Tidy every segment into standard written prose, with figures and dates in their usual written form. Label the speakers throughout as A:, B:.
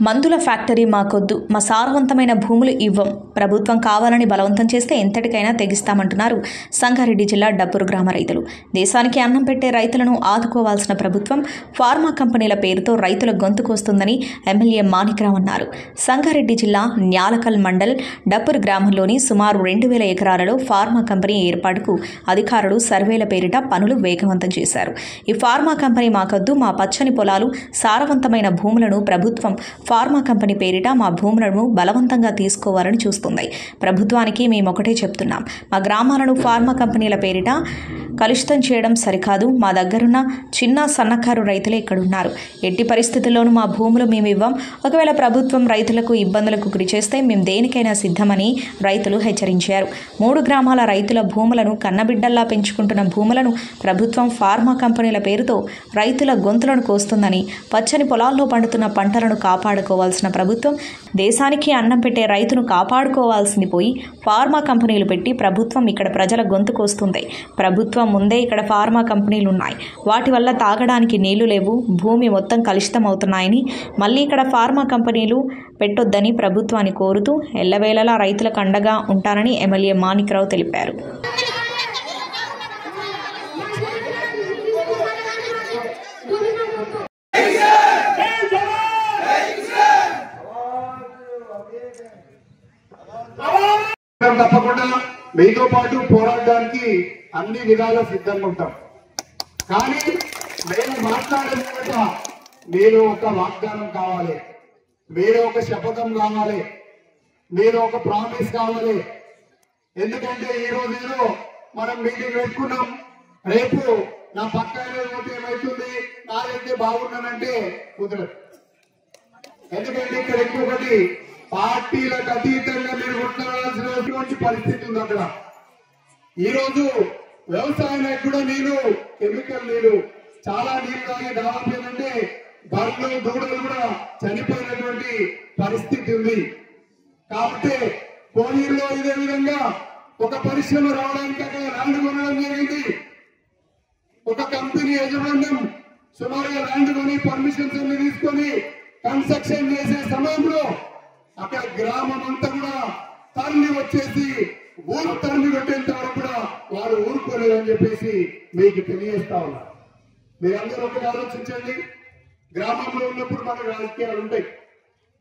A: మందుల ఫ్యాక్టరీ మాకొద్దు, మా సారవంతమైన భూములు ఇవ్వం, ప్రభుత్వం కావాలని బలవంతం చేస్తే ఎంతటికైనా తెగిస్తామంటున్నారు సంగారెడ్డి జిల్లా డబ్బూరు గ్రామ రైతులు. దేశానికి అన్నం పెట్టే రైతులను ఆదుకోవాల్సిన ప్రభుత్వం ఫార్మా కంపెనీల పేరుతో రైతుల గొంతు కోస్తుందని ఎమ్మెల్యే మాణిక్రావు అన్నారు. సంగారెడ్డి జిల్లా న్యాలకల్ మండల్ డబ్బూరు గ్రామంలోని సుమారు 2000 ఎకరాలలో ఫార్మా కంపెనీ ఏర్పాటుకు అధికారులు సర్వేల పేరిట పనులు వేగవంతం చేశారు. ఈ ఫార్మా కంపెనీ మాకొద్దు, మా పచ్చని పొలాలు, సారవంతమైన భూములను ప్రభుత్వం ఫార్మా కంపెనీ పేరిట మా భూములను బలవంతంగా తీసుకోవాలని చూస్తుంది. ప్రభుత్వానికి మేమొకటే చెప్తున్నాం, మా గ్రామాలను ఫార్మా కంపెనీల పేరిట కలుషితం చేయడం సరికాదు. మా దగ్గరున్న చిన్న సన్నకారు రైతులే ఇక్కడున్నారు. ఎట్టి పరిస్థితుల్లోనూ మా భూములు మేము ఇవ్వం. ఒకవేళ ప్రభుత్వం రైతులకు ఇబ్బందులకు గురి చేస్తే మేము దేనికైనా సిద్ధమని రైతులు హెచ్చరించారు. 3 గ్రామాల రైతుల భూములను కన్నబిడ్డల్లా పెంచుకుంటున్న భూములను ప్రభుత్వం ఫార్మా కంపెనీల పేరుతో రైతుల గొంతులను కోస్తుందని, పచ్చని పొలాల్లో పండుతున్న పంటలను కాపాడుకోవాల్సిన ప్రభుత్వం దేశానికి అన్నం పెట్టే రైతును కాపాడుకోవాల్సింది పోయి ఫార్మా కంపెనీలు పెట్టి ప్రభుత్వం ఇక్కడ ప్రజల గొంతు కోస్తుంది. ప్రభుత్వం ముందే ఇక్కడ ఫార్మా కంపెనీలు ఉన్నాయి. వాటి వల్ల తాగడానికి నీళ్లు లేవు, భూమి మొత్తం కలుషితం అవుతున్నాయని మళ్ళీ ఇక్కడ ఫార్మా కంపెనీలు పెట్టొద్దని ప్రభుత్వాన్ని కోరుతూ ఎల్లవేళలా రైతులకు అండగా ఉంటారని ఎమ్మెల్యే మాణిక్రావు తెలిపారు.
B: తప్పకుండా మీతో పాటు పోరాడడానికి అన్ని విధాలా సిద్ధంగా ఉంటాం. కానీ నేను మాట్లాడిన తర్వాత మీరు ఒక వాగ్దానం కావాలి, మీరు ఒక శపథం కావాలి, మీరు ఒక ప్రామిస్ కావాలి. ఎందుకంటే ఈ రోజు మనం మీటింగ్ పెట్టుకున్నాం, రేపు నా పక్కన ఏమవుతుంది, నాదైతే బాగున్నానంటే కుదరదు. ఎందుకంటే ఇక్కడ ఇంకొకటి పార్టీలకు అతీతంగా మీరు కొట్లాడాల్సినటువంటి పరిస్థితి ఉంది. అక్కడ ఈరోజు వ్యవసాయానికి కూడా నీళ్లు, కెమికల్ నీళ్లు, చాలా నీళ్లు తాగి దాదాపు ఏంటంటే బర్రెలు, దూడలు కూడా చనిపోయినటువంటి పరిస్థితి ఉంది. కాబట్టి కోనీరులో ఇదే విధంగా ఒక పరిశ్రమ రావడానికి అక్కడ ల్యాండ్ కొనడం జరిగింది. ఒక కంపెనీ యజమాన్యం సుమారుగా ల్యాండ్ కొని పర్మిషన్స్ అన్ని తీసుకొని కన్స్ట్రక్షన్ చేసే సమయంలో అక్కడ గ్రామం అంతా కూడా తరలి వచ్చేసి ఊరు తరలి కొట్టేంత వరకు కూడా వారు ఊరుకోలేదని చెప్పేసి మీకు తెలియజేస్తా ఉన్నారు. మీరందరూ ఒకటి ఆలోచించండి. గ్రామంలో ఉన్నప్పుడు మన రాజకీయాలు ఉంటాయి,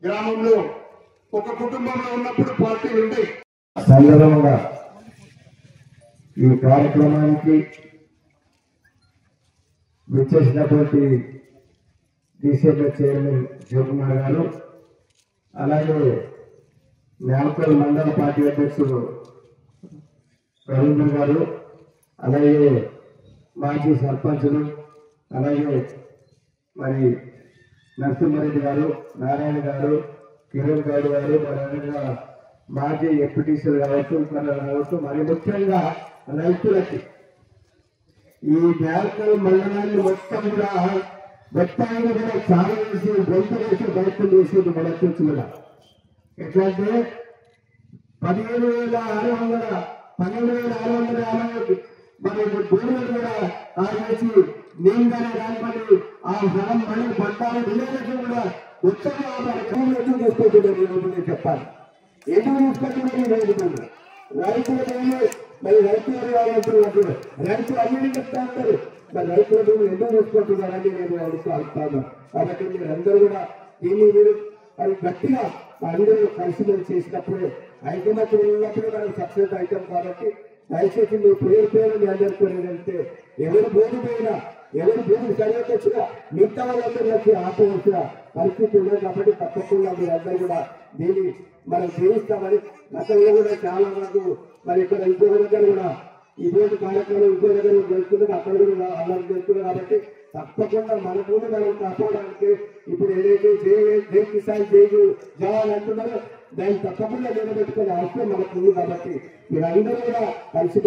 B: గ్రామంలో ఒక కుటుంబంలో ఉన్నప్పుడు పార్టీలు ఉంటాయి.
C: సందర్భంగా ఈ కార్యక్రమానికి విచ్చేసినటువంటి డీసీఎంఏ చైర్మన్ శివకుమార్ గారు, అలాగే న్యాలకల్ మండల పార్టీ అధ్యక్షుడు రవీంద్ర గారు, అలాగే మాజీ సర్పంచులు, అలాగే మరి నరసింహారెడ్డి గారు, నారాయణ గారు, కిరణ్ గౌడ్ గారు, మరి మాజీ ఎంపీటీసీలు కావచ్చు, మరి ముఖ్యంగా రైతులకి ఈ న్యాలకల్ మండలాన్ని మొత్తం కూడా మొత్తాన్ని కూడా చాలా చేసి గొంతు వేసి ప్రయత్నం చేసేది మన అధ్యక్షులుగా. ఎట్లా అంటే 12,650 మరి భూములు కూడా ఆడేసి నీళ్ళని రానిపడి ఆ ధనం మళ్ళీ పట్టాలు విలేజెస్ కూడా ఉత్తరంగా భూములు ఎందుకు తీసుకుంటున్నారు ఈ రోజు నేను చెప్పాలి. ఎందుకు తీసుకుంటున్నారు రైతులు మరి రైతులు కావాలంటున్నారు, రైతులు అన్ని చెప్తా ఉంటారు, మరి రైతుల భూములు ఎందుకు తీసుకుంటున్నారని నేను అడుగుతాను. కాబట్టి మీరందరూ కూడా దీన్ని మీరు అది గట్టిగా అందరూ కలిసి చేసినప్పుడే ఐకమత్యం ఉన్నప్పుడే మనం సక్సెస్ అవుతాం. కాబట్టి దయచేసి మీ పేరు మీ అందరికీ ఏంటంటే ఎవరు భూమి పోయినా, ఎవరు భూమి సరిగ్గా వచ్చినా మిగతా వాళ్ళందరికీ ఆపవలసిన పరిస్థితి ఉండదు. కాబట్టి తప్పకుండా మీరందరూ కూడా దీన్ని మనం జీవిస్తామని గతంలో కూడా చాలా వరకు మరి ఇక్కడ ఇంకో దగ్గర కూడా ఇటువంటి కార్యక్రమం ఇంకో దగ్గర జరుగుతుంది, అక్కడ కూడా అందరూ చేస్తున్నారు. కాబట్టి తప్పకుండా మన భూమి మనం కాపాడడానికి ఇప్పుడు ఏదైతే జై కిసాన్ జై జవాన్ అంటున్నారో దాన్ని తప్పకుండా నిలబెట్టుకునే అవసరం మనకు ఉంది. కాబట్టి మీరందరూ కూడా కలిసి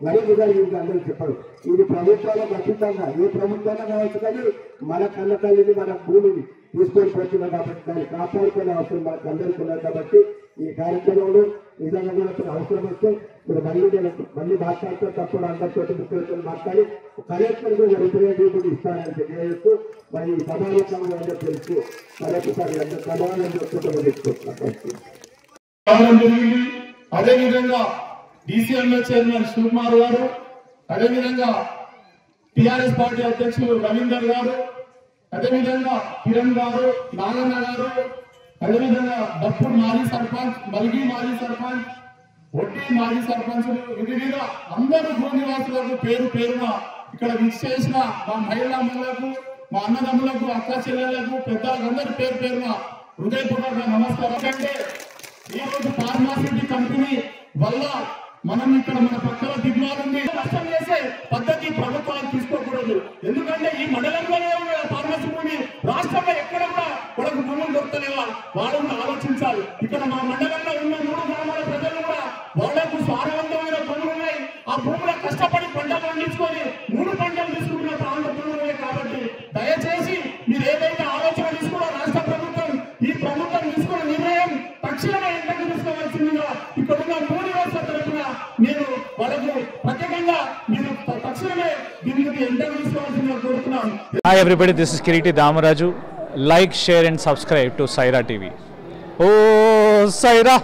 C: మరీ విధాలు మీకు అందరూ చెప్పరు, ఇది ప్రభుత్వాలు ఖచ్చితంగా ఏ ప్రభుత్వాలు కావచ్చు, కానీ మన కన్న తల్లిని మన భూమిని తీసుకొని పోతున్నాం. కాబట్టి దాన్ని కాపాడుకునే అవసరం మనకు అందరికీ ఉన్నది. కాబట్టి ఈ కార్యక్రమంలో నిజంగా కూడా అవసరం వస్తే మీరు మళ్ళీ మాట్లాడితే తప్పుడు అందరితో ముఖ్యమంత్రులు మాట్లాడి కలెక్టర్ రిప్రజెంటేటివ్ ఇస్తానని తెలియజేస్తూ మరి సమావేశంగా తెలుసు మరొకసారి అందరూ సమాధానం చెప్పుకుంటూ తీసుకుంటున్నాం.
B: అదేవిధంగా DCMA చైర్మన్ శివకుమార్ గారు, అదేవిధంగా టిఆర్ఎస్ పార్టీ అధ్యక్షులు రవీందర్ గారు, అదేవిధంగా కిరణ్ గారు, నాగన్న గారు, అదేవిధంగా దప్పూర్ మాజీ సర్పంచ్, మల్గి మాజీ సర్పంచ్, ఒట్టి మాజీ సర్పంచులు, వివిధ అందరూ భూనివాసులకు పేరు పేరున ఇక్కడ విచ్చేసిన మా మహిళలకు, మా అన్నదమ్ములకు, అక్క చెల్లెళ్లకు, పెద్దలందరి పేరు పేరున హృదయపూర్వక నమస్కారం. అంటే ఈ రోజు ఫార్మాసిటీ కంపెనీ వల్ల మనం ఇక్కడ మన పక్కన దిగ్మాలుంది నష్టం చేసే పద్ధతి ప్రభుత్వాలు తీసుకోకూడదు. ఎందుకంటే ఈ మండలంలోనే ఉన్న ఫార్మసీ భూమి రాష్ట్రంలో ఎక్కడ కూడా కొరకు భూములు దొరుకుతలేవా వాళ్ళని ఆలోచించాలి. ఇక్కడ మా మండలంలో ఉన్న 3 గ్రామాల ప్రజలు కూడా వాళ్లకు సారవంతమైన భూములు ఉన్నాయి. ఆ భూముల కష్టపడి పంటలు పండించుకొని 3 పంటలు తీసుకుంటున్న ప్రాంత భూములు ఉన్నాయి. కాబట్టి దయచేసి మీరు ఏదైతే ఆలోచన తీసుకున్నా రాష్ట్ర ప్రభుత్వం, ఈ ప్రభుత్వం తీసుకున్న నిర్ణయం తక్షణమే ఎంతకు తీసుకోవాల్సిందిగా ఇక్కడున్న 3 రోజుల తరఫున నేను వాళ్ళకు ప్రత్యేకంగా మీరు తక్షణమే దీనికి ఎంతకు తీసుకోవాల్సిందిగా కోరుతున్నాను.
D: Hi everybody, this is Kiriti Damaraju. Like, share and subscribe to Saira TV. Oh, Saira!